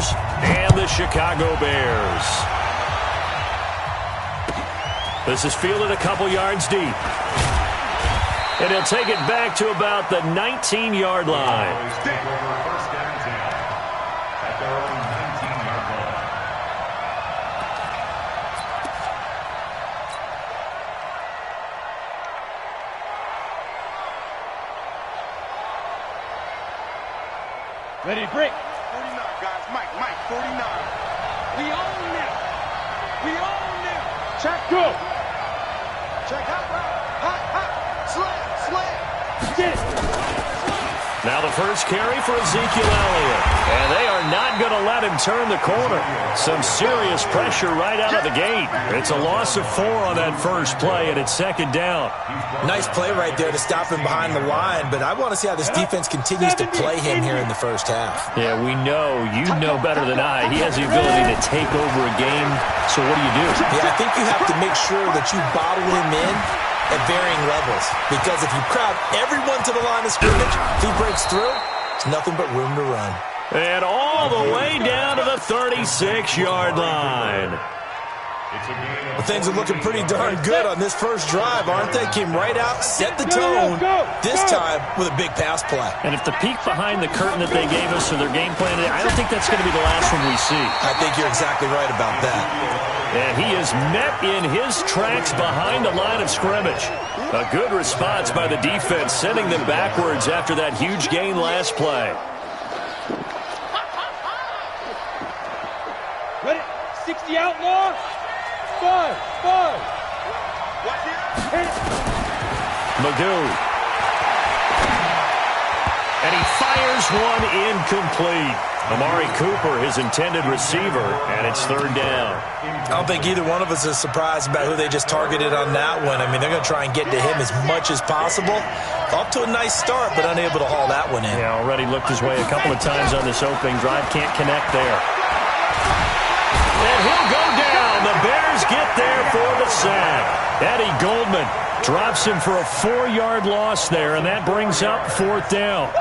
Chargers and the Chicago Bears. This is fielded a couple yards deep. And he'll take it back to about the 19-yard line. Ready to break. 49, guys. Mike, 49. We own them. We own them. Check, go. Check, hot. Slam. Get it. Now the first carry for Ezekiel Elliott. And they are not going to let him turn the corner. Some serious pressure right out of the gate. It's a loss of 4 on that first play, and it's second down. Nice play right there to stop him behind the line, but I want to see how this defense continues to play him here in the first half. Yeah, we know. You know better than I. He has the ability to take over a game, so what do you do? Yeah, I think you have to make sure that you bottle him in at varying levels, because if you crowd everyone to the line of scrimmage, if he breaks through, there's nothing but room to run. And all the way down to the 36-yard line. Well, things are looking pretty darn good on this first drive, aren't they? Came right out, set the tone, this time with a big pass play. And if the peek behind the curtain that they gave us or their game plan, I don't think that's going to be the last one we see. I think you're exactly right about that. And he is met in his tracks behind the line of scrimmage. A good response by the defense, sending them backwards after that huge gain last play. Ready? 60 outlaw. 5. Magoo. And he fires one incomplete. Amari Cooper, his intended receiver, and it's third down. I don't think either one of us is surprised about who they just targeted on that one. I mean, they're going to try and get to him as much as possible. Off to a nice start, but unable to haul that one in. Yeah, already looked his way a couple of times on this opening drive. Can't connect there. And he'll go down. The Bears get there for the sack. Eddie Goldman drops him for a 4-yard loss there, and that brings up fourth down.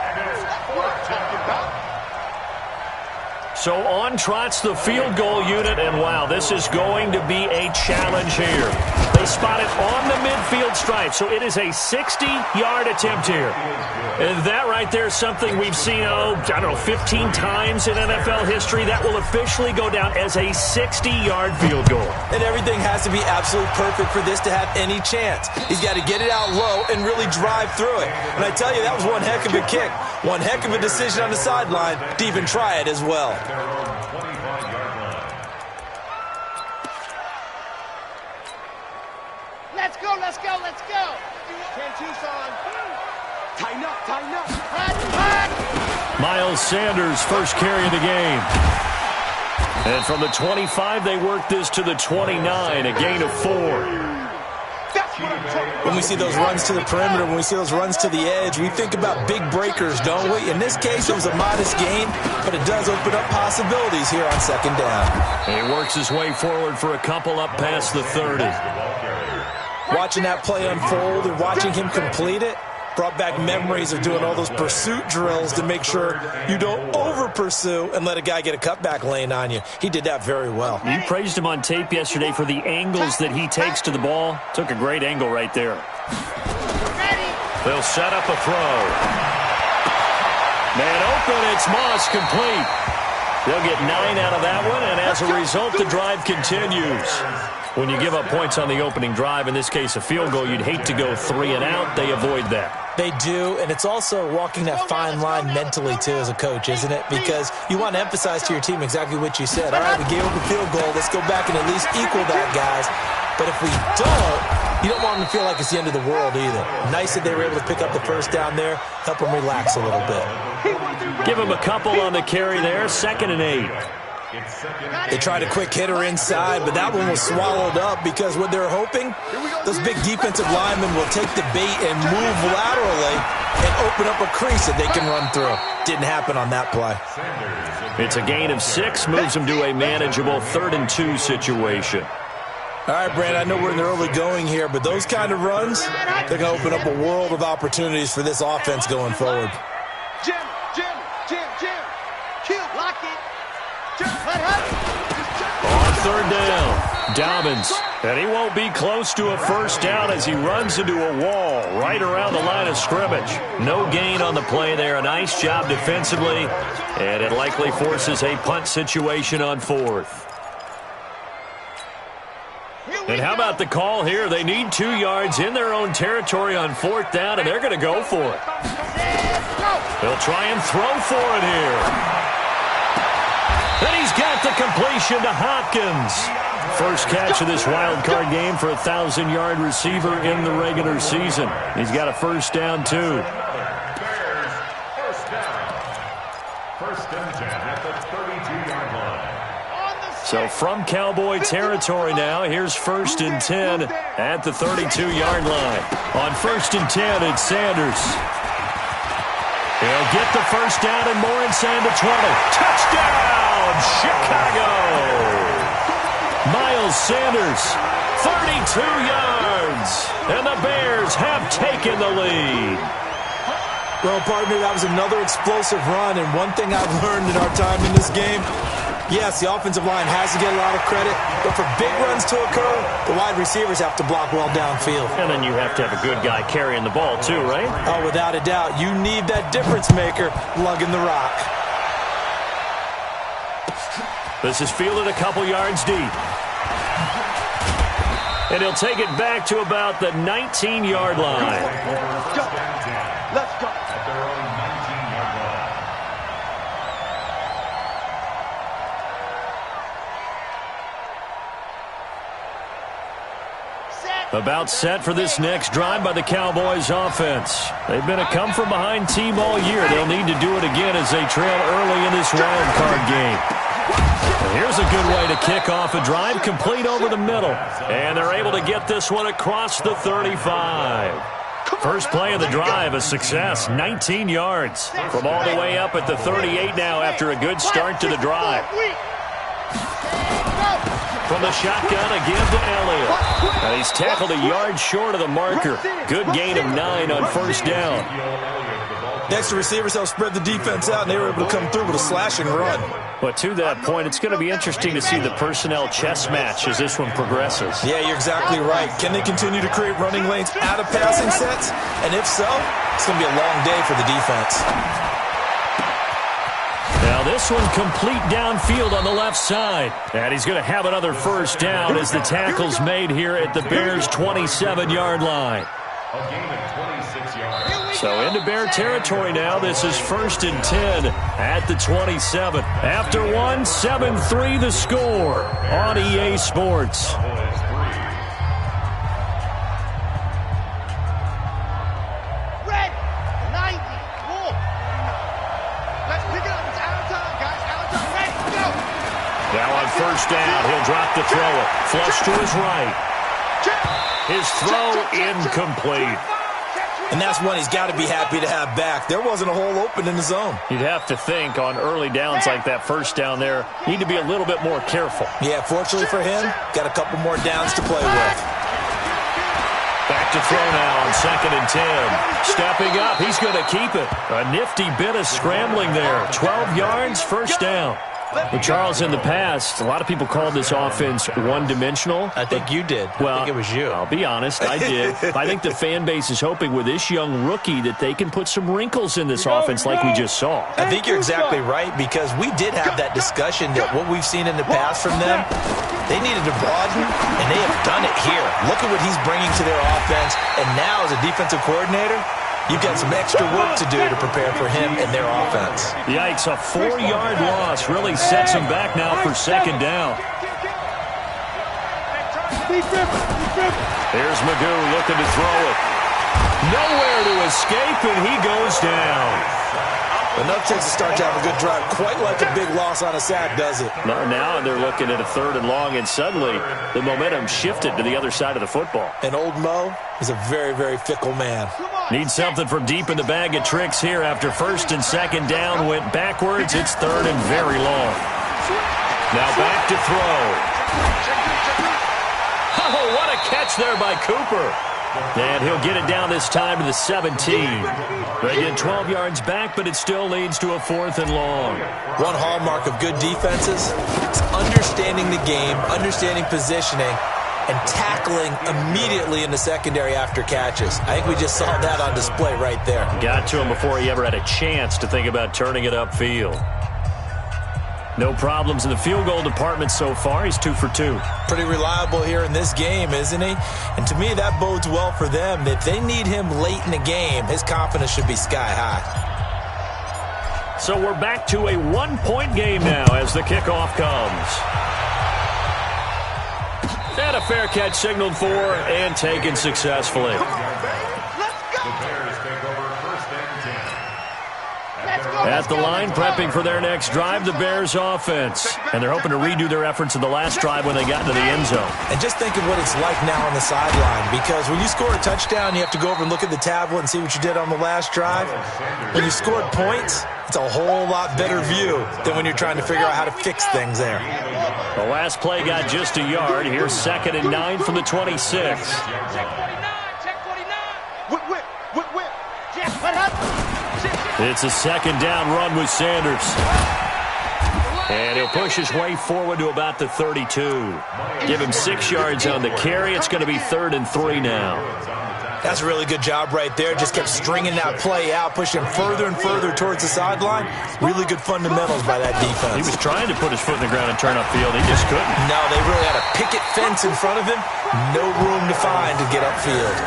So on trots the field goal unit, and wow, this is going to be a challenge here. They spot it on the midfield stripe, so it is a 60-yard attempt here. And that right there is something we've seen, 15 times in NFL history. That will officially go down as a 60-yard field goal. And everything has to be absolutely perfect for this to have any chance. He's got to get it out low and really drive through it. And I tell you, that was one heck of a kick. One heck of a decision on the sideline to even try it as well. Let's go. 10 Tucson. Tighten up. Miles Sanders, first carry of the game. And from the 25, they work this to the 29, a gain of 4. When we see those runs to the perimeter, when we see those runs to the edge, we think about big breakers, don't we? In this case, it was a modest gain, but it does open up possibilities here on second down. And he works his way forward for a couple up past the 30. Watching that play unfold and watching him complete it brought back memories of doing all those pursuit drills to make sure you don't over-pursue and let a guy get a cutback lane on you. He did that very well. You praised him on tape yesterday for the angles that he takes to the ball. Took a great angle right there. They'll set up a throw. Man open, it's Moss, complete. They'll get 9 out of that one, and as a result, the drive continues. When you give up points on the opening drive, in this case a field goal, you'd hate to go 3 and out. They avoid that. They do, and it's also walking that fine line mentally, too, as a coach, isn't it? Because you want to emphasize to your team exactly what you said. All right, we gave up a field goal. Let's go back and at least equal that, guys. But if we don't, you don't want them to feel like it's the end of the world either. Nice that they were able to pick up the first down there, help them relax a little bit. Give them a couple on the carry there, 2nd and 8. They tried a quick hitter inside, but that one was swallowed up because what they're hoping, those big defensive linemen will take the bait and move laterally and open up a crease that they can run through. Didn't happen on that play. It's a gain of 6, moves them to a manageable 3rd and 2 situation. All right, Brand, I know we're in the early going here, but those kind of runs, they're going to open up a world of opportunities for this offense going forward. Jim. Kill, lock it. On third down, Dobbins. And he won't be close to a first down as he runs into a wall right around the line of scrimmage. No gain on the play there. A nice job defensively. And it likely forces a punt situation on fourth. And how about the call here? They need 2 yards in their own territory on fourth down, and they're going to go for it. They'll try and throw for it here. And he's got the completion to Hopkins. First catch of this wild card game for a 1,000-yard receiver in the regular season. He's got a first down, too. First and 10 at the 32-yard line. So from Cowboy territory now, here's first and 10 at the 32-yard line. On first and 10, it's Sanders. He'll get the first down and more inside the 20. Touchdown, Chicago! Miles Sanders, 32 yards, and the Bears have taken the lead. Well, partner, that was another explosive run, and one thing I've learned in our time in this game, yes, the offensive line has to get a lot of credit, but for big runs to occur, the wide receivers have to block well downfield. And then you have to have a good guy carrying the ball too, right? Oh, without a doubt. You need that difference maker lugging the rock. This is fielded a couple yards deep. And he'll take it back to about the 19-yard line. Let's go. Let's go. At their own 19-yard line. About set for this next drive by the Cowboys offense. They've been a come-from-behind team all year. They'll need to do it again as they trail early in this wild card game. And here's a good way to kick off a drive, complete over the middle. And they're able to get this one across the 35. First play of the drive, a success, 19 yards. From all the way up at the 38 now after a good start to the drive. From the shotgun again to Elliott. And he's tackled a yard short of the marker. Good gain of 9 on first down. Next, the receivers help spread the defense out, and they were able to come through with a slashing run. But to that point, it's going to be interesting to see the personnel chess match as this one progresses. Yeah, you're exactly right. Can they continue to create running lanes out of passing sets? And if so, it's going to be a long day for the defense. Now this one complete downfield on the left side. And he's going to have another first down as the tackle's made here at the Bears' 27-yard line. A gain of 26 yards. So into Bear territory now. This is first and 10 at the 27. After one, 7-3 the score on EA Sports. Red, 90, cool. Let's pick it up. It's out of time, guys. Out of time. Red, go. Now on first down, he'll drop to throw it. Flush to his right. His throw incomplete. And that's one he's got to be happy to have back. There wasn't a hole open in the zone. You'd have to think on early downs like that first down there, need to be a little bit more careful. Yeah, fortunately for him, got a couple more downs to play with. Back to throw now on second and 10. Stepping up, he's going to keep it. A nifty bit of scrambling there. 12 yards, first down. Well, Charles, in the past, a lot of people called this offense one-dimensional. I think you did. Well, I think it was you. I'll be honest, I did. I think the fan base is hoping with this young rookie that they can put some wrinkles in this offense like we just saw. I think you're exactly right, because we did have that discussion that what we've seen in the past from them, they needed to broaden, and they have done it here. Look at what he's bringing to their offense, and now as a defensive coordinator, you've got some extra work to do to prepare for him and their offense. Yikes, a 4-yard loss really sets him back now for second down. Here's Magoo looking to throw it. Nowhere to escape, and he goes down. Enough chance to start to have a good drive. Quite like a big loss on a sack, does it? Now they're looking at a third and long, and suddenly the momentum shifted to the other side of the football. And old Mo is a very, very fickle man. Needs something from deep in the bag of tricks here after first and second down went backwards. It's third and very long. Now back to throw. Oh, what a catch there by Cooper. And he'll get it down this time to the 17. They get 12 yards back, but it still leads to a 4th and long. One hallmark of good defenses is understanding the game, understanding positioning, and tackling immediately in the secondary after catches. I think we just saw that on display right there. Got to him before he ever had a chance to think about turning it upfield. No problems in the field goal department so far. He's 2 for 2. Pretty reliable here in this game, isn't he? And to me, that bodes well for them. If they need him late in the game, his confidence should be sky high. So we're back to a 1-point game now as the kickoff comes. And a fair catch signaled for and taken successfully. At the line, prepping for their next drive, the Bears offense. And they're hoping to redo their efforts in the last drive when they got into the end zone. And just think of what it's like now on the sideline, because when you score a touchdown, you have to go over and look at the tablet and see what you did on the last drive. When you scored points, it's a whole lot better view than when you're trying to figure out how to fix things there. The last play got just a yard. Here's 2nd and 9 from the 26. Check 49. Whip. Check, what happened? It's a 2nd down run with Sanders. And he'll push his way forward to about the 32. Give him 6 yards on the carry. It's going to be 3rd and 3 now. That's a really good job right there. Just kept stringing that play out, pushing further and further towards the sideline. Really good fundamentals by that defense. He was trying to put his foot in the ground and turn upfield. He just couldn't. No, they really had a picket fence in front of him. No room to find to get upfield.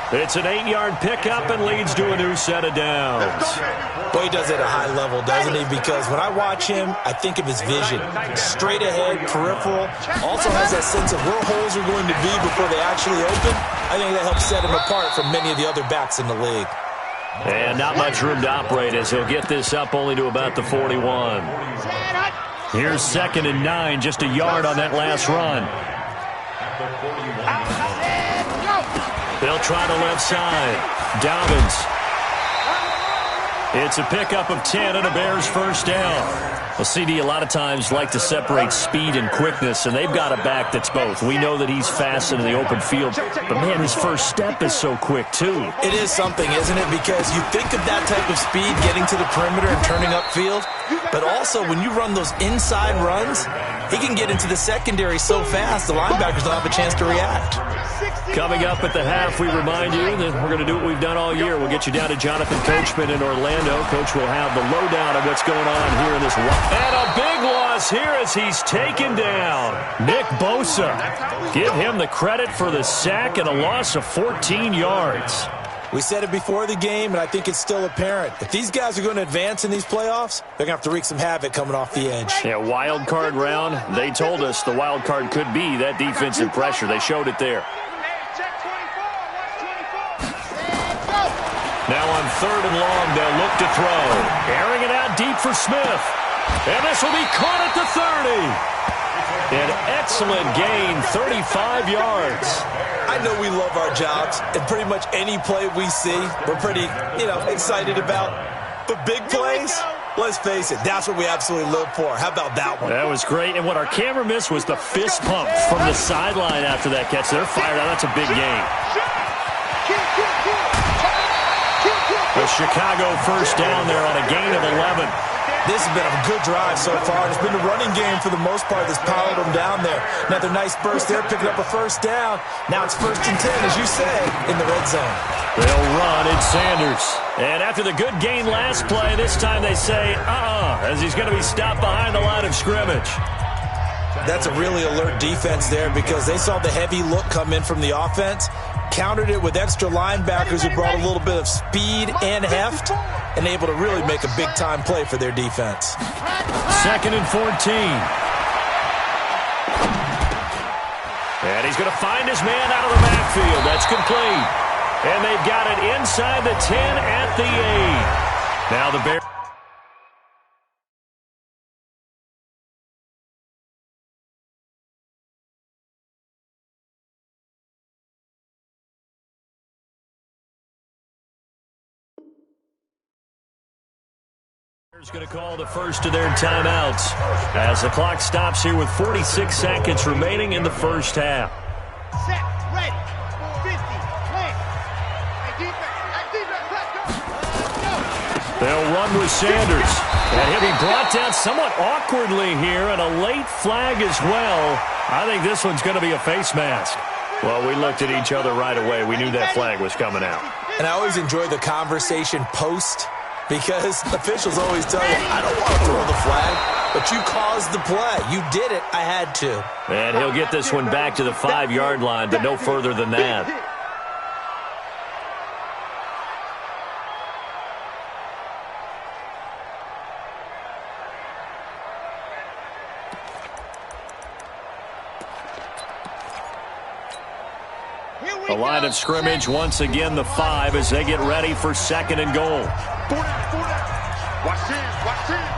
It's an 8-yard pickup and leads to a new set of downs. Boy, he does it at a high level, doesn't he? Because when I watch him, I think of his vision. Straight ahead, peripheral. Also has that sense of where holes are going to be before they actually open. I think that helps set him apart from many of the other backs in the league. And not much room to operate as he'll get this up only to about the 41. Here's 2nd and 9, just a yard on that last run. They'll try the left side. Dobbins. It's a pickup of 10 and a Bears first down. Well, CD, a lot of times like to separate speed and quickness, and they've got a back that's both. We know that he's fast in the open field, but, man, his first step is so quick, too. It is something, isn't it? Because you think of that type of speed getting to the perimeter and turning upfield, but also when you run those inside runs, he can get into the secondary so fast the linebackers don't have a chance to react. Coming up at the half, we remind you that we're going to do what we've done all year. We'll get you down to Jonathan Coachman in Orlando. Coach will have the lowdown of what's going on here in this one. And a big loss here as he's taken down. Nick Bosa. Give him the credit for the sack and a loss of 14 yards. We said it before the game, and I think it's still apparent. If these guys are going to advance in these playoffs, they're going to have to wreak some havoc coming off the edge. Yeah, wild card round. They told us the wild card could be that defensive pressure. They showed it there. Now on 3rd and long, they'll look to throw. Airing it out deep for Smith. And this will be caught at the 30. An excellent gain, 35 yards. I know we love our jobs, and pretty much any play we see, we're pretty, excited about. But big plays, let's face it, that's what we absolutely live for. How about that one? That was great, and what our camera missed was the fist pump from the sideline after that catch. They're fired out. That's a big gain. The Chicago first down there on a gain of 11. This has been a good drive so far. It's been the running game for the most part that's powered them down there. Another nice burst there, picking up a first down. Now it's 1st and 10, as you say, in the red zone. They'll run. It's Sanders. And after the good gain last play, this time they say, as he's going to be stopped behind the line of scrimmage. That's a really alert defense there because they saw the heavy look come in from the offense, countered it with extra linebackers who brought a little bit of speed and heft, and able to really make a big-time play for their defense. 2nd and 14. And he's going to find his man out of the backfield. That's complete. And they've got it inside the 10 at the 8. Now the Bears. Is going to call the first of their timeouts as the clock stops here with 46 seconds remaining in the first half. Set, ready, 50, play. They'll run with Sanders. And he'll be brought down somewhat awkwardly here, and a late flag as well. I think this one's going to be a face mask. Well, we looked at each other right away. We knew that flag was coming out. And I always enjoy the conversation post, because officials always tell you, I don't want to throw the flag, but you caused the play. You did it. I had to. And he'll get this one back to the 5-yard line, but no further than that. The line of scrimmage, once again, the 5 as they get ready for 2nd and goal. Watch this, watch this.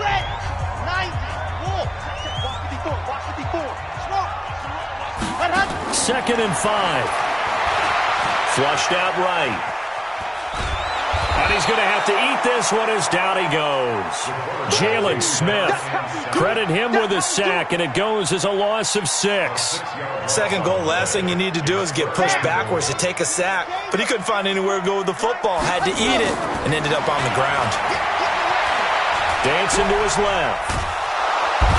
Red, 90, walk. Watch 54. Smart. 100. 2nd and 5. Flushed out right. And he's going to have to eat this one as down he goes. Jalen Smith, credit him with a sack, and it goes as a loss of 6. 2nd goal, last thing you need to do is get pushed backwards to take a sack. But he couldn't find anywhere to go with the football, had to eat it, and ended up on the ground. Dancing to his left.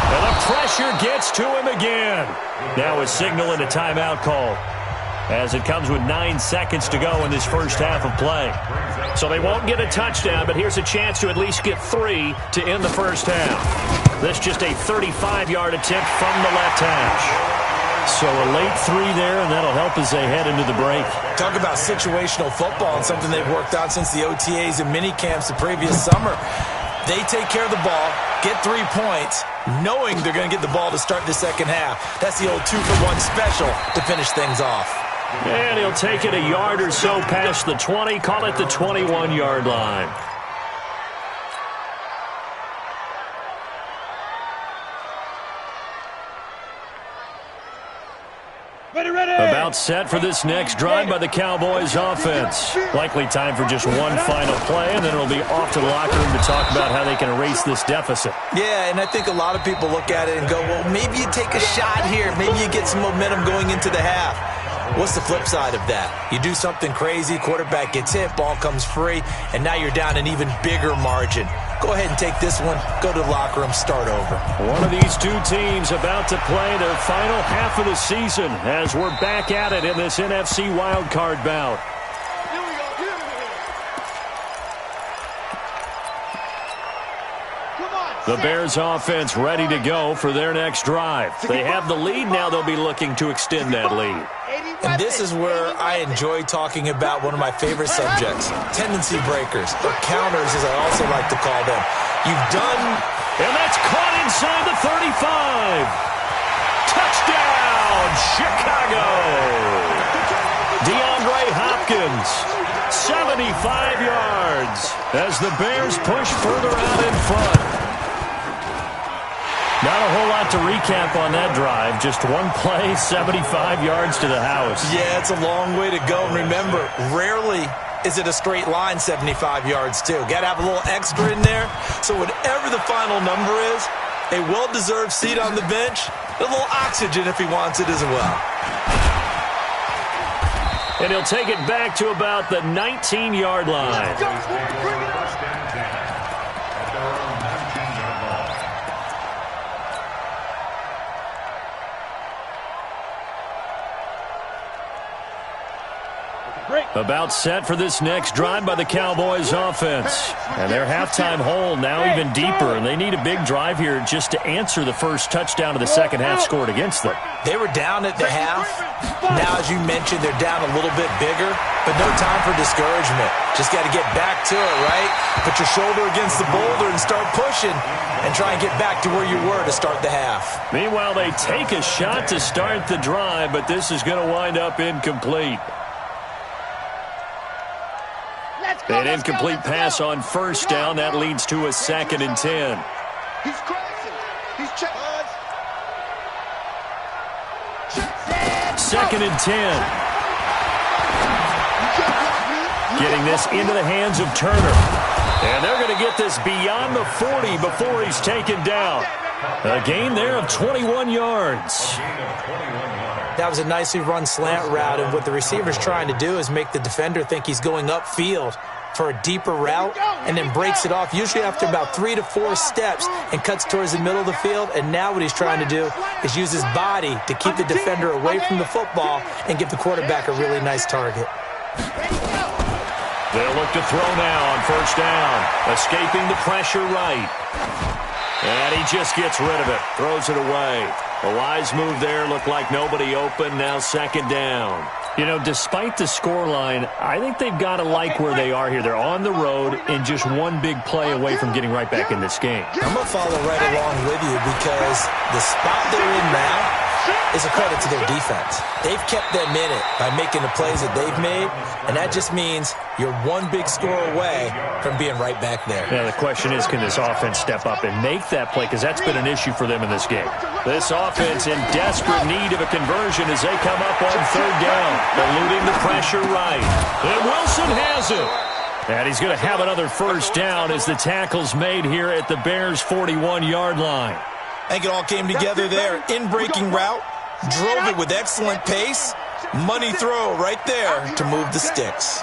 And the pressure gets to him again. Now a signal and a timeout call, as it comes with 9 seconds to go in this first half of play. So they won't get a touchdown, but here's a chance to at least get 3 to end the first half. This just a 35-yard attempt from the left hash. So a late 3 there, and that'll help as they head into the break. Talk about situational football and something they've worked on since the OTAs and mini camps the previous summer. They take care of the ball, get 3 points, knowing they're going to get the ball to start the second half. That's the old 2-for-1 special to finish things off. And he'll take it a yard or so past the 20, call it the 21-yard line. About set for this next drive by the Cowboys offense. Likely time for just one final play, and then it'll be off to the locker room to talk about how they can erase this deficit. Yeah, and I think a lot of people look at it and go, well, maybe you take a shot here. Maybe you get some momentum going into the half. What's the flip side of that? You do something crazy, quarterback gets hit, ball comes free, and now you're down an even bigger margin. Go ahead and take this one, go to the locker room, start over. One of these two teams about to play their final half of the season as we're back at it in this NFC wildcard bout. The Bears offense ready to go for their next drive. They have the lead now. They'll be looking to extend that lead. And this is where I enjoy talking about one of my favorite subjects, tendency breakers, or counters as I also like to call them. You've done... And that's caught inside the 35. Touchdown, Chicago. DeAndre Hopkins, 75 yards as the Bears push further out in front. Not a whole lot to recap on that drive. Just one play, 75 yards to the house. Yeah, it's a long way to go. And remember, rarely is it a straight line 75 yards, too. Got to have a little extra in there. So whatever the final number is, a well-deserved seat on the bench, a little oxygen if he wants it as well. And he'll take it back to about the 19-yard line. About set for this next drive by the Cowboys offense. And their halftime hole now even deeper, and they need a big drive here just to answer the first touchdown of the second half scored against them. They were down at the half. Now, as you mentioned, they're down a little bit bigger, but no time for discouragement. Just got to get back to it, right? Put your shoulder against the boulder and start pushing and try and get back to where you were to start the half. Meanwhile, they take a shot to start the drive, but this is going to wind up incomplete. An incomplete pass on first down. That leads to a 2nd and 10. He's crossing. He's checking. 2nd and 10. Getting this into the hands of Turner. And they're going to get this beyond the 40 before he's taken down. A gain there of 21 yards. That was a nicely run slant route, and what the receiver's trying to do is make the defender think he's going upfield for a deeper route and then breaks it off, usually after about 3 to 4 steps, and cuts towards the middle of the field. And now what he's trying to do is use his body to keep the defender away from the football and give the quarterback a really nice target. They'll look to throw now on first down. Escaping the pressure right. And he just gets rid of it. Throws it away. A wise move there. Looked like nobody open. Now second down. You know, despite the scoreline, I think they've got to like where they are here. They're on the road and just one big play away from getting right back in this game. I'm going to follow right along with you because the spot they're in now is a credit to their defense. They've kept them in it by making the plays that they've made, and that just means you're one big score away from being right back there. Yeah, the question is, can this offense step up and make that play? Because that's been an issue for them in this game. This offense in desperate need of a conversion as they come up on third down. Eluding the pressure right. And Wilson has it. And he's going to have another first down as the tackle's made here at the Bears' 41-yard line. I think it all came together there. In-breaking route, drove it with excellent pace. Money throw right there to move the sticks.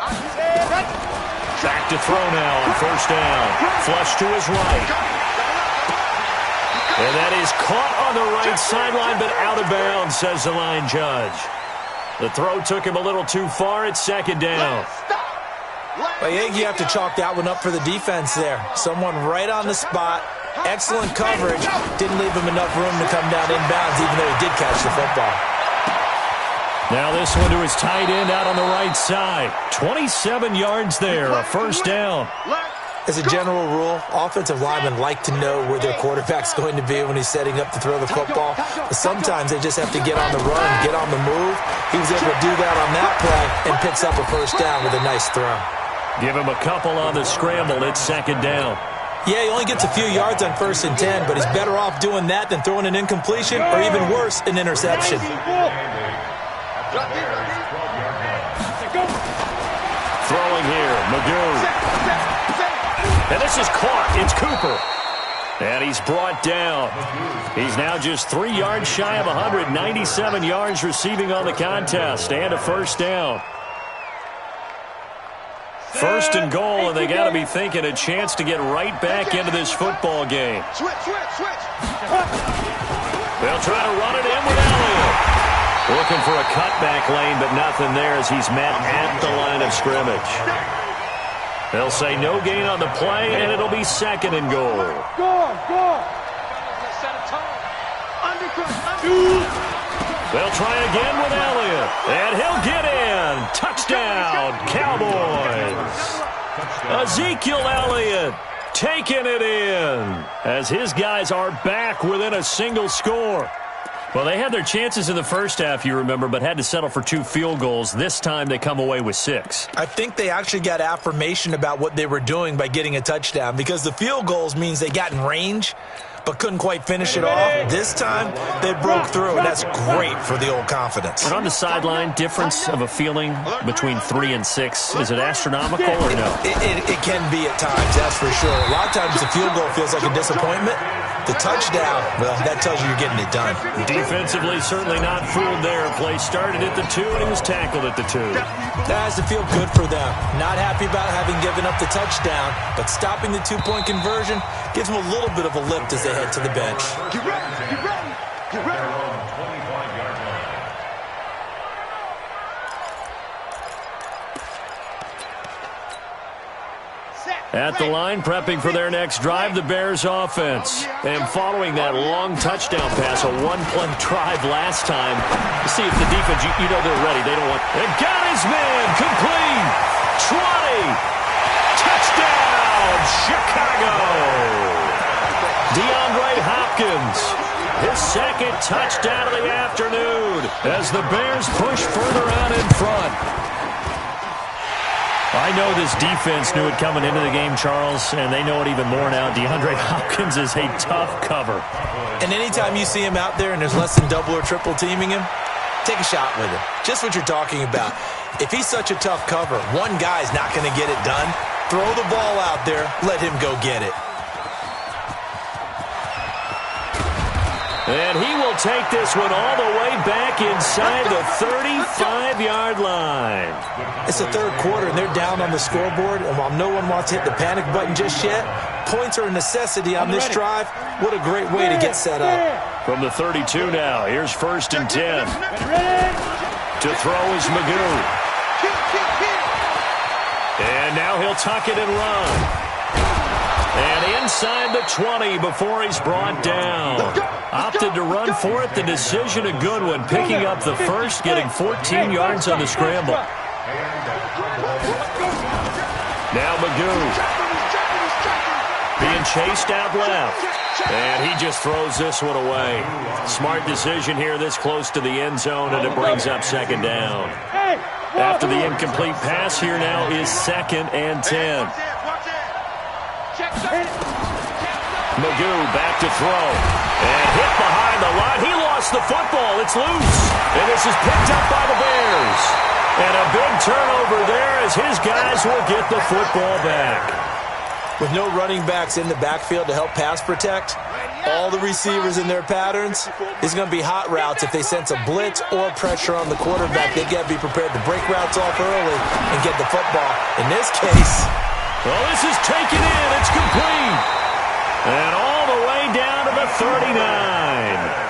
Back to throw now on first down. Flush to his right. And that is caught on the right sideline, but out of bounds, says the line judge. The throw took him a little too far at second down. Well, I think you have to chalk that one up for the defense there. Someone right on the spot. Excellent coverage. Didn't leave him enough room to come down inbounds, even though he did catch the football. Now this one to his tight end out on the right side. 27 yards there, a first down. As a general rule, offensive linemen like to know where their quarterback's going to be when he's setting up to throw the football. But sometimes they just have to get on the run, get on the move. He was able to do that on that play and picks up a first down with a nice throw. Give him a couple on the scramble. It's second down. Yeah, he only gets a few yards on 1st and 10, but he's better off doing that than throwing an incompletion or even worse, an interception. Throwing here, Magoo. And this is caught. It's Cooper. And he's brought down. He's now just 3 yards shy of 197 yards receiving on the contest and a first down. First and goal, and they got to be thinking a chance to get right back into this football game. Switch. They'll try to run it in with Elliott. Looking for a cutback lane, but nothing there as he's met at the line of scrimmage. They'll say no gain on the play, and it'll be second and goal. Go. They'll try again with Elliott, and he'll get in. Touchdown, Cowboys. Ezekiel Elliott taking it in as his guys are back within a single score. Well, they had their chances in the first half, you remember, but had to settle for 2 field goals. This time they come away with 6. I think they actually got affirmation about what they were doing by getting a touchdown because the field goals means they got in range but couldn't quite finish it off. This time, they broke through, and that's great for the old confidence. And on the sideline, difference of a feeling between 3 and 6, is it astronomical or no? It can be at times, that's for sure. A lot of times the field goal feels like a disappointment. The touchdown, well, that tells you you're getting it done. Defensively, certainly not fooled there. Play started at the 2, and he was tackled at the 2. That has to feel good for them. Not happy about having given up the touchdown, but stopping the 2-point conversion gives them a little bit of a lift as they head to the bench. Get ready. At the line, prepping for their next drive, the Bears offense. And following that long touchdown pass, a one-play drive last time, to see if the defense, you know they're ready. They don't want... And got his man, complete, 20, touchdown, Chicago. DeAndre Hopkins, his second touchdown of the afternoon as the Bears push further out in front. I know this defense knew it coming into the game, Charles, and they know it even more now. DeAndre Hopkins is a tough cover. And anytime you see him out there and there's less than double or triple teaming him, take a shot with him. Just what you're talking about. If he's such a tough cover, one guy's not going to get it done. Throw the ball out there. Let him go get it. And he will take this one all the way back inside the 35-yard line. It's the third quarter, and they're down on the scoreboard. And while no one wants to hit the panic button just yet, points are a necessity on this drive. What a great way to get set up. From the 32 now, here's 1st and 10. To throw is Magoo. And now he'll tuck it and run. And inside the 20 before he's brought down. Opted to run for it. The decision a good one. Picking up the first, getting 14 yards on the scramble. Now Magoo. Being chased out left. And he just throws this one away. Smart decision here this close to the end zone, and it brings up 2nd down. After the incomplete pass, here now is 2nd and 10. Magoo back to throw. And hit behind the line. He lost the football. It's loose. And this is picked up by the Bears. And a big turnover there as his guys will get the football back. With no running backs in the backfield to help pass protect, all the receivers in their patterns, it's going to be hot routes. If they sense a blitz or pressure on the quarterback, they got to be prepared to break routes off early and get the football. In this case, well, this is taken in. It's complete. And all the way down to the 39.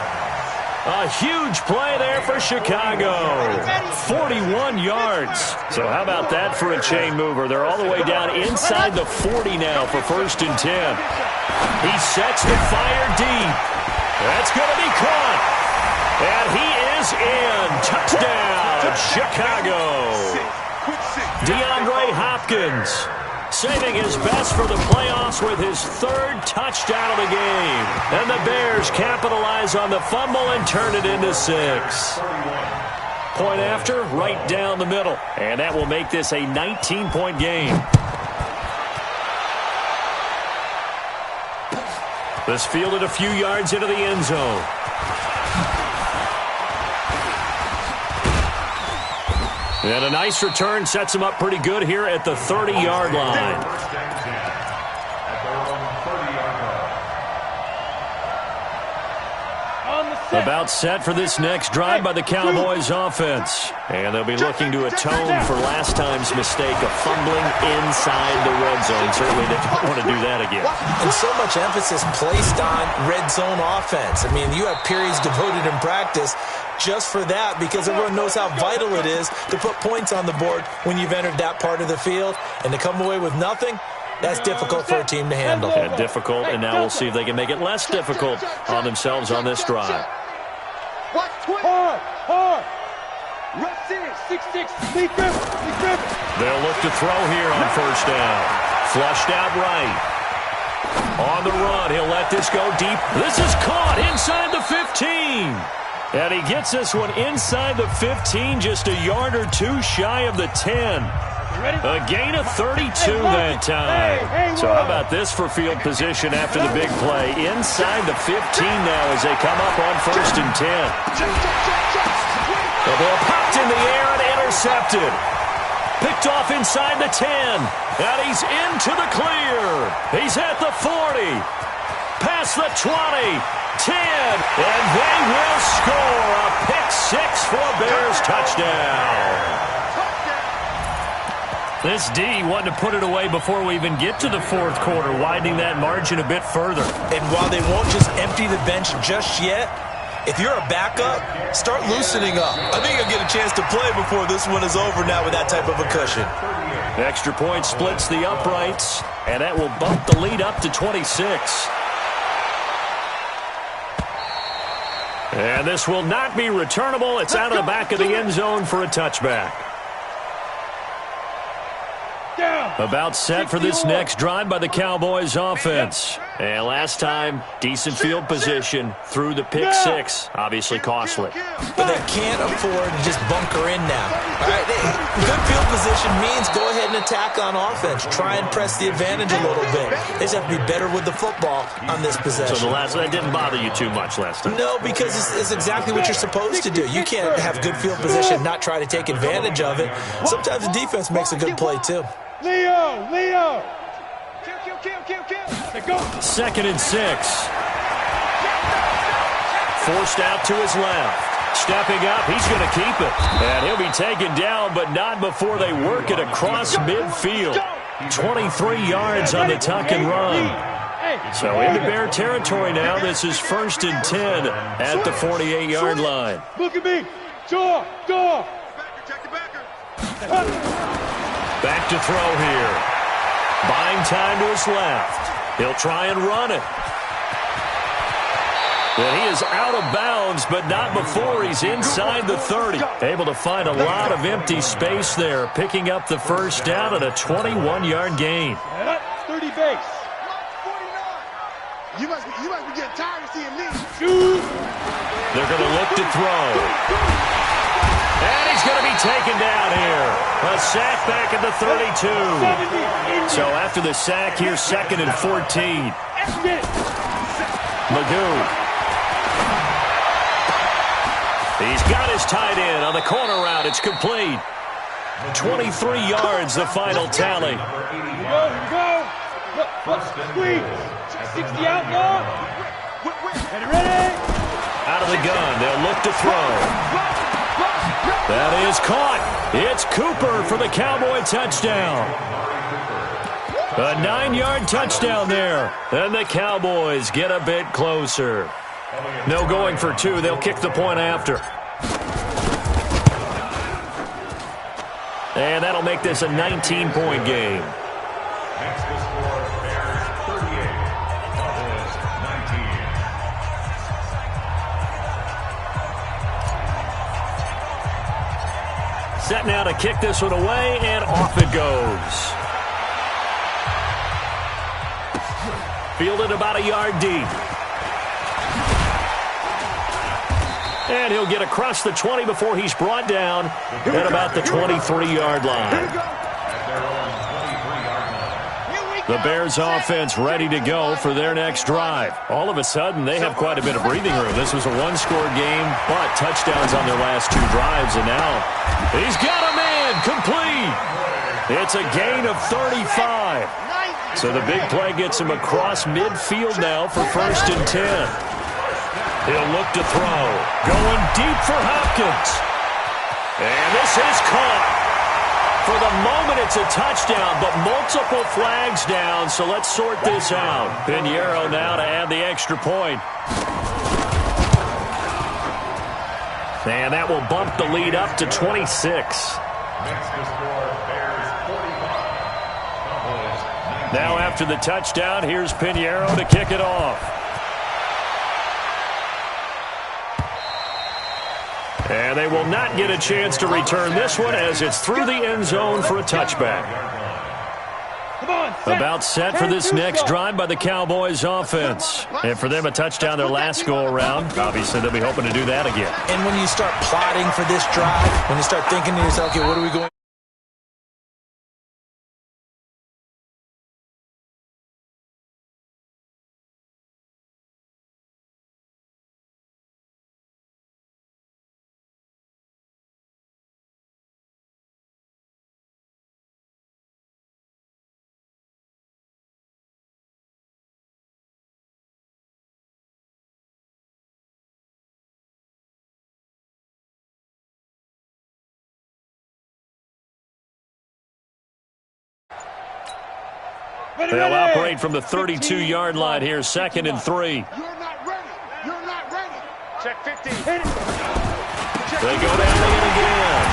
A huge play there for Chicago. 41 yards. So how about that for a chain mover? They're all the way down inside the 40 now for 1st and 10. He sets the fire deep. That's going to be caught. And he is in. Touchdown, Chicago. DeAndre Hopkins saving his best for the playoffs with his 3rd touchdown of the game. And the Bears capitalize on the fumble and turn it into 6. Point after, right down the middle. And that will make this a 19-point game. This fielded a few yards into the end zone. And a nice return sets him up pretty good here at the 30-yard line. About set for this next drive by the Cowboys offense. And they'll be looking to atone for last time's mistake of fumbling inside the red zone. Certainly they don't want to do that again. And so much emphasis placed on red zone offense. I mean, you have periods devoted in practice just for that, because everyone knows how vital it is to put points on the board when you've entered that part of the field. And to come away with nothing, that's difficult for a team to handle. Yeah, difficult, and now we'll see if they can make it less difficult on themselves on this drive. Hard. Rush in, 6-6. They'll look to throw here on 1st down. Flushed out right. On the run, he'll let this go deep. This is caught inside the 15. And he gets this one inside the 15, just a yard or two shy of the 10. A gain of 32 that time. So how about this for field position after the big play? Inside the 15 now as they come up on 1st and 10. The ball popped in the air and intercepted. Picked off inside the 10. And he's into the clear. He's at the 40. Past the 20. 10, and they will score a pick-6 for a Bears touchdown. This D wanted to put it away before we even get to the 4th quarter, widening that margin a bit further. And while they won't just empty the bench just yet, if you're a backup, start loosening up. I think you'll get a chance to play before this one is over now with that type of a cushion. Extra point splits the uprights, and that will bump the lead up to 26. And this will not be returnable. It's out of the back of the end zone for a touchback. About set for this next drive by the Cowboys offense. And last time, decent field position through the pick-6. Obviously costly. But they can't afford to just bunker in now. All right, good field position means go ahead and attack on offense. Try and press the advantage a little bit. They just have to be better with the football on this possession. So that didn't bother you too much last time? No, because it's exactly what you're supposed to do. You can't have good field position and not try to take advantage of it. Sometimes the defense makes a good play, too. Leo! Kill. 2nd and 6. forced out to his left. Stepping up, he's going to keep it. And he'll be taken down, but not before they work it across midfield. 23 yards on the tuck and run. So into Bear territory now. This is 1st and 10 at the 48-yard line. Look at me. Door. Back to throw here. Buying time to his left. He'll try and run it. And he is out of bounds, but not before he's inside the 30. Able to find a lot of empty space there, picking up the first down and a 21-yard gain. 30 base. You must be getting tired of seeing me. They're going to look to throw. And he's going to be taken down here. A sack back at the 32. So after the sack, here's 2nd and 14. Magoo. He's got his tight end on the corner route. It's complete. 23 yards, the final tally. Here we go. Look, squeeze. 60 outlaw. Ready? Out of the gun. They'll look to throw. That is caught. It's Cooper for the Cowboy touchdown. A 9-yard touchdown there. And the Cowboys get a bit closer. No going for 2. They'll kick the point after. And that'll make this a 19-point game. Next to score, Bears 38, Cowboys 19. Set now to kick this one away, and off it goes. Fielded about a yard deep. And he'll get across the 20 before he's brought down at about the 23-yard line. The Bears offense ready to go for their next drive. All of a sudden, they have quite a bit of breathing room. This was a one-score game, but touchdowns on their last 2 drives. And now he's got a man complete. It's a gain of 35. So the big play gets him across midfield now for 1st and 10. He'll look to throw. Going deep for Hopkins. And this is caught. For the moment, it's a touchdown, but multiple flags down, so let's sort this out. Pinheiro now to add the extra point. And that will bump the lead up to 26. Next to score, Bears 45, Cowboys 19. Now after the touchdown, here's Pinheiro to kick it off. And they will not get a chance to return this one as it's through the end zone for a touchback. About set for this next drive by the Cowboys offense. And for them, a touchdown their last go-around. Obviously, they'll be hoping to do that again. And when you start plotting for this drive, when you start thinking to yourself, okay, what are we going They'll operate from the 32-yard line here, 2nd and 3. You're not ready. You're not ready. Check 50. They go down again.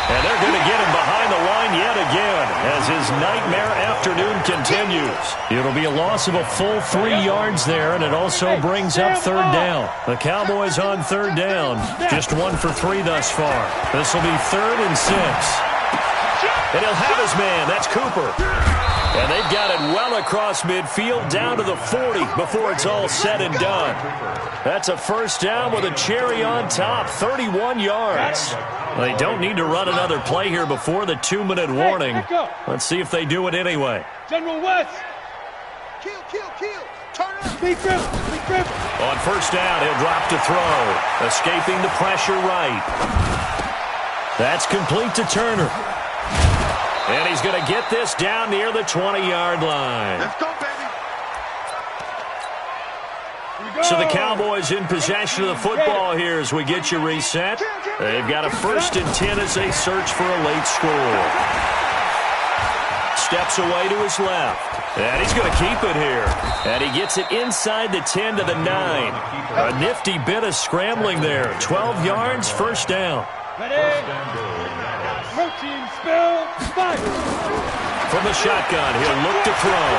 And they're going to get him behind the line yet again as his nightmare afternoon continues. It'll be a loss of a full 3 yards there, and it also brings up 3rd down. The Cowboys on 3rd down, just 1 for 3 thus far. This will be 3rd and 6. And he'll have his man. That's Cooper. And they've got it well across midfield down to the 40 before it's all said and done. That's a first down with a cherry on top, 31 yards. They don't need to run another play here before the 2-minute warning. Let's see if they do it anyway. General West. Kill. Turn up. Big grip. On first down, he'll drop to throw. Escaping the pressure right. That's complete to Turner. And he's going to get this down near the 20-yard line. Let's go, baby. Here we So the Cowboys in possession of the football here as we get you reset. They've got a 1st and 10 as they search for a late score. Steps away to his left. And he's going to keep it here. And he gets it inside the 10 to the 9. A nifty bit of scrambling there. 12 yards, 1st down. Protein spill, spike. From the shotgun, he'll look to throw.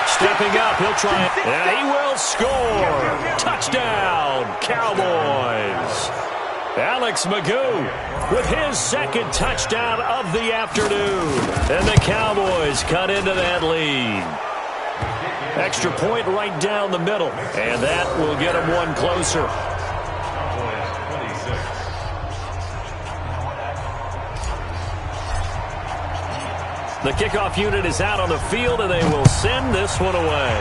Stepping up, he'll try it. And he will score. Touchdown, Cowboys. Alex Magoo with his 2nd touchdown of the afternoon. And the Cowboys cut into that lead. Extra point right down the middle. And that will get them one closer. The kickoff unit is out on the field, and they will send this one away.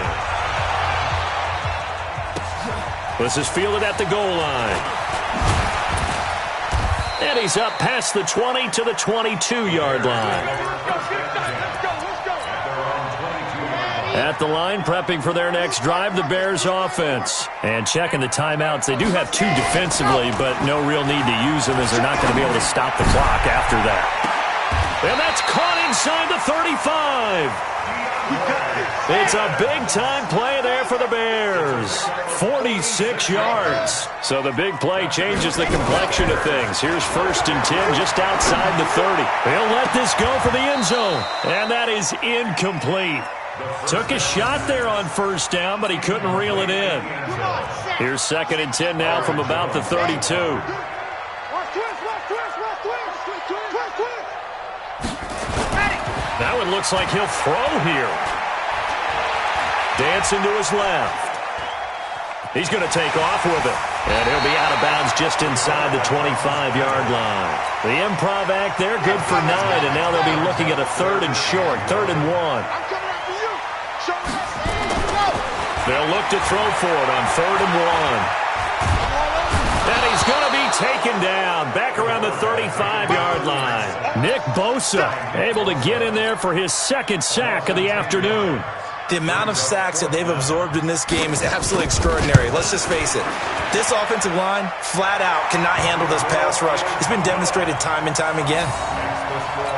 This is fielded at the goal line. And he's up past the 20 to the 22-yard line. At the line, prepping for their next drive, the Bears offense. And checking the timeouts. They do have 2 defensively, but no real need to use them as they're not going to be able to stop the clock after that. And that's caught inside the 35. It's a big-time play there for the Bears. 46 yards. So the big play changes the complexion of things. Here's 1st and 10 just outside the 30. He'll let this go for the end zone. And that is incomplete. Took a shot there on 1st down, but he couldn't reel it in. Here's 2nd and 10 now from about the 32. Now it looks like he'll throw here. Dancing to his left. He's going to take off with it. And he'll be out of bounds just inside the 25-yard line. The improv act there, good for 9, and now they'll be looking at a 3rd and short, 3rd and 1. They'll look to throw for it on 3rd and 1. And he's going to be taken down back around the 35-yard line. Nick Bosa able to get in there for his 2nd sack of the afternoon. The amount of sacks that they've absorbed in this game is absolutely extraordinary. Let's just face it. This offensive line, flat out, cannot handle this pass rush. It's been demonstrated time and time again.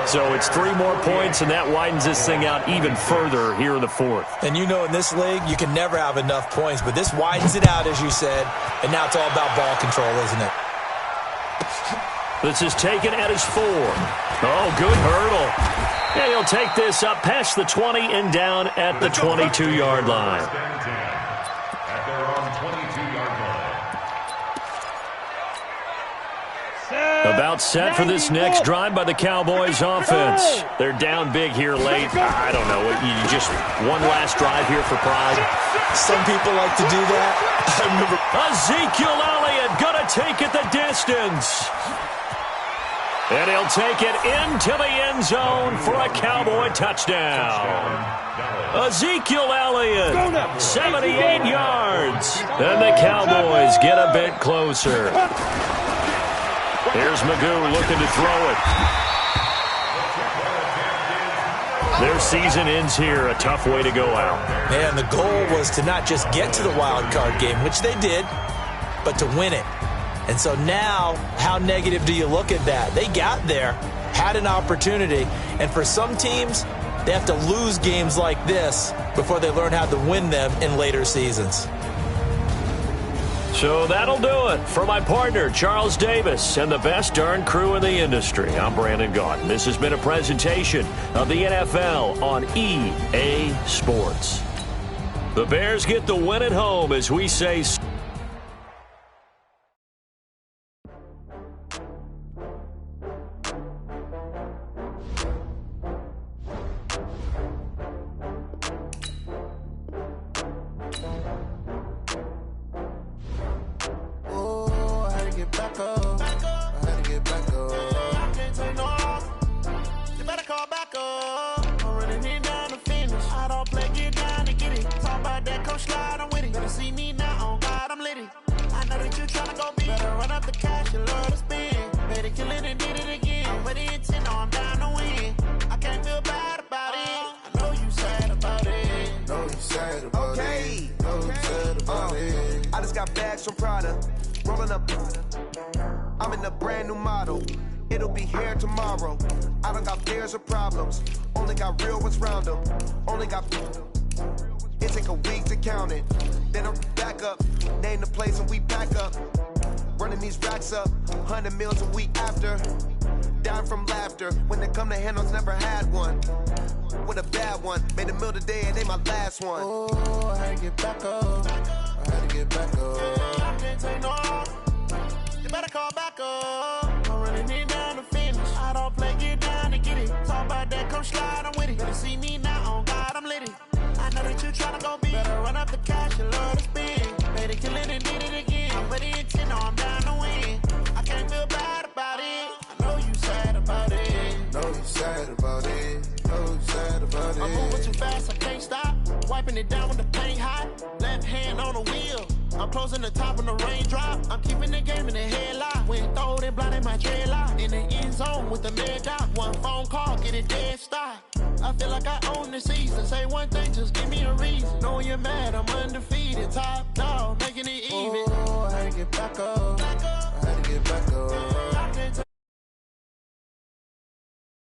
So it's 3 more points, and that widens this thing out even further here in the 4th. And you know in this league, you can never have enough points, but this widens it out, as you said, and now it's all about ball control, isn't it? This is taken at his 4. Oh, good hurdle. And he'll take this up past the 20 and down at the 22-yard line. About set for this next drive by the Cowboys offense. They're down big here late. I don't know. You just one last drive here for pride. Some people like to do that. I remember Ezekiel Elliott going to take it the distance. And he'll take it into the end zone for a Cowboy touchdown. Ezekiel Elliott, 78 yards. And the Cowboys get a bit closer. Here's Magoo looking to throw it. Their season ends here. A tough way to go out. And the goal was to not just get to the wild card game, which they did, but to win it. And so now, how negative do you look at that? They got there, had an opportunity, and for some teams, they have to lose games like this before they learn how to win them in later seasons. So that'll do it for my partner, Charles Davis, and the best darn crew in the industry. I'm Brandon Gaudin. This has been a presentation of the NFL on EA Sports. The Bears get the win at home as we say... Okay. I just got bags from Prada, rolling up. I'm in a brand new model. It'll be here tomorrow. I don't got fears or problems. Only got real ones round them. Only got. It take a week to count it. Then I'm back up. Name the place and we back up. Running these racks up. 100 meals a week after. Dying from laughter. When they come to handles, never had one. With a bad one. Made a meal today and they my last one. Oh, I had to get back up. I had to get back up. I can't take no. You better call back up. I'm running it down to finish. I don't play, get down to get it. Talk about that, come slide, I'm with it. Better see me now, on God, I'm lit it. I know that you tryna go big. Better run up the cash and love to spend. Made it, kill it, and did it again. I'm with the intent, no, I'm down to win. I can't feel bad about it. I know you sad about it. Know you sad about it. Know you sad about it. I'm moving too fast, I can't stop. Wiping it down with the paint hot. Left hand on the wheel. I'm closing the top when the raindrop. I'm keeping the game in the headlock. When throwed and blinded my dreadlock. In the end zone with the mad dot. One phone call, get it dead stop. I feel like I own the season. Say one thing, just give me a reason. Knowing you're mad, I'm undefeated. Top dog, making it even. Oh, I had to get back up.